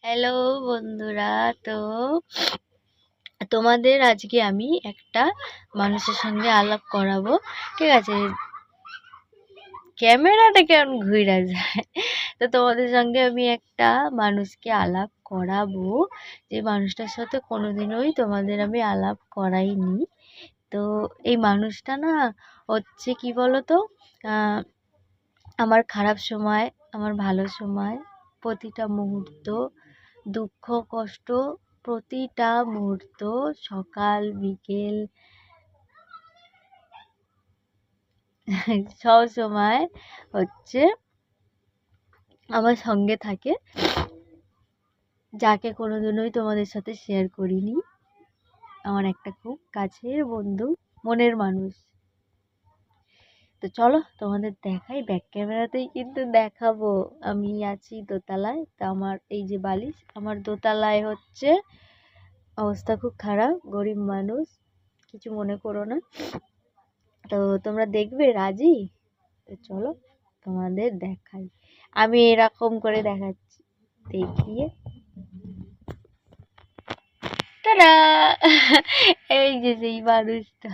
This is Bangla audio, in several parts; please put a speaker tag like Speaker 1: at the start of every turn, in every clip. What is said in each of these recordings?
Speaker 1: হ্যালো বন্ধুরা, তো তোমাদের আজকে আমি একটা মানুষের সঙ্গে আলাপ করাবো। ঠিক আছে, ক্যামেরাটা কেমন ঘুরে যায়। তো তোমাদের সঙ্গে আমি একটা মানুষকে আলাপ করাবো, যে মানুষটার সাথে কোনোদিনই তোমাদের আমি আলাপ করাইনি। তো এই মানুষটা না হচ্ছে কি বলো তো, আমার খারাপ সময়, আমার ভালো সময়, প্রতিটা মুহূর্ত, দুঃখ কষ্ট, প্রতিটা মুহূর্ত, সকাল বিকেল সব সময় হচ্ছে আমার সঙ্গে থাকে, যাকে কোনোদিনই তোমাদের সাথে শেয়ার করিনি। আমার একটা খুব কাছের বন্ধু, মনের মানুষ। তো চলো তোমাদের দেখাই, ব্যাক ক্যামেরাতেই কিন্তু দেখাবো। আমি আছি দোতলায়, তো আমার এই যে বালিশ, আমার দোতলায় হচ্ছে অবস্থা খুব খারাপ, গরিব মানুষ, কিছু মনে করো না। তো তোমরা দেখবে রাজি? তো চলো তোমাদের দেখাই, আমি এরকম করে দেখাচ্ছি, দেখিয়ে তারা এই যে সেই মানুষটা,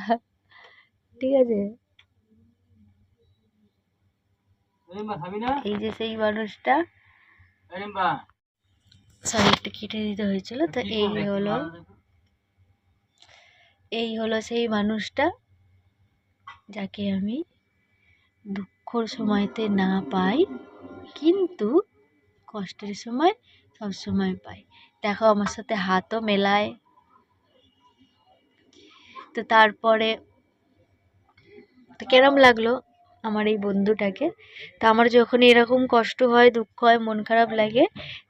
Speaker 1: ঠিক আছে, এই যে সেই মানুষটা, সরি একটু কেটে দিতে হয়েছিল। তো এই হলো সেই মানুষটা, যাকে আমি দুঃখর সময়তে না পাই, কিন্তু কষ্টের সময় সব সময় পাই। দেখো আমার সাথে হাতও মেলায়। তো তারপরে তো কেরম লাগলো আমার এই বন্ধুটাকে। তো আমার যখন এরকম কষ্ট হয়, দুঃখ হয়, মন খারাপ লাগে,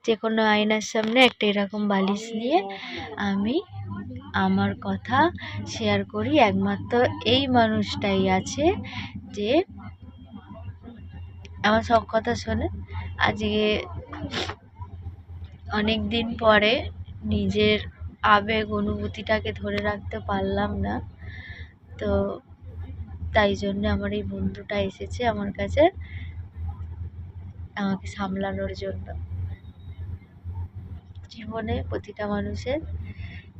Speaker 1: যে কোনো আয়নার সামনে একটা এরকম বালিশ নিয়ে আমি আমার কথা শেয়ার করি। একমাত্র এই মানুষটাই আছে যে আমার সব কথা শোনে। আজকে অনেক দিন পরে নিজের আবেগ অনুভূতিটাকে ধরে রাখতে পারলাম না, তো তাই জন্য আমার এই বন্ধুটা এসেছে আমার কাছে আমাকে সামলানোর জন্য। জীবনে প্রতিটা মানুষের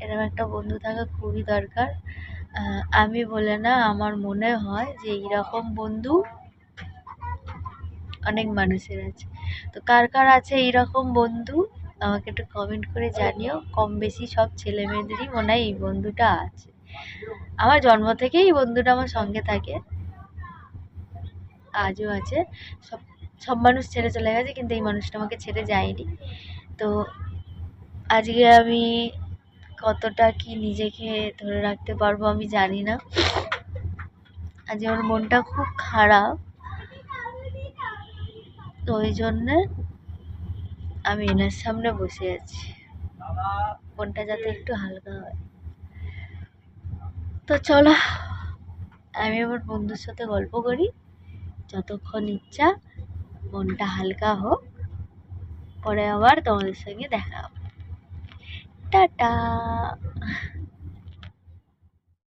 Speaker 1: এরকম একটা বন্ধু থাকা খুবই দরকার। আমি বলে না, আমার মনে হয় যে এইরকম বন্ধু অনেক মানুষের আছে। তো কার কার আছে এইরকম বন্ধু আমাকে একটু কমেন্ট করে জানিও। কম বেশি সব ছেলে মেয়েদেরই মনে হয় এই বন্ধুটা আছে। আমার জন্ম থেকেই এই বন্ধুটা আমার সঙ্গে থাকে, আজও আছে। সব সব মানুষ ছেড়ে চলে গেছে, কিন্তু এই মানুষটা আমাকে ছেড়ে যায়নি। তো আজকে আমি কতটা কি নিজেকে ধরে রাখতে পারবো আমি জানি না। আজ আমার মনটা খুব খারাপ, তো ওই জন্যে আমি এনার সামনে বসে আছি, মনটা যাতে একটু হালকা হয়। তো চলো আমি আমার বন্ধুর সাথে গল্প করি, যতক্ষণ ইচ্ছা, মনটা হালকা হোক, পরে আবার তোমাদের সঙ্গে দেখা হবে। টাটা।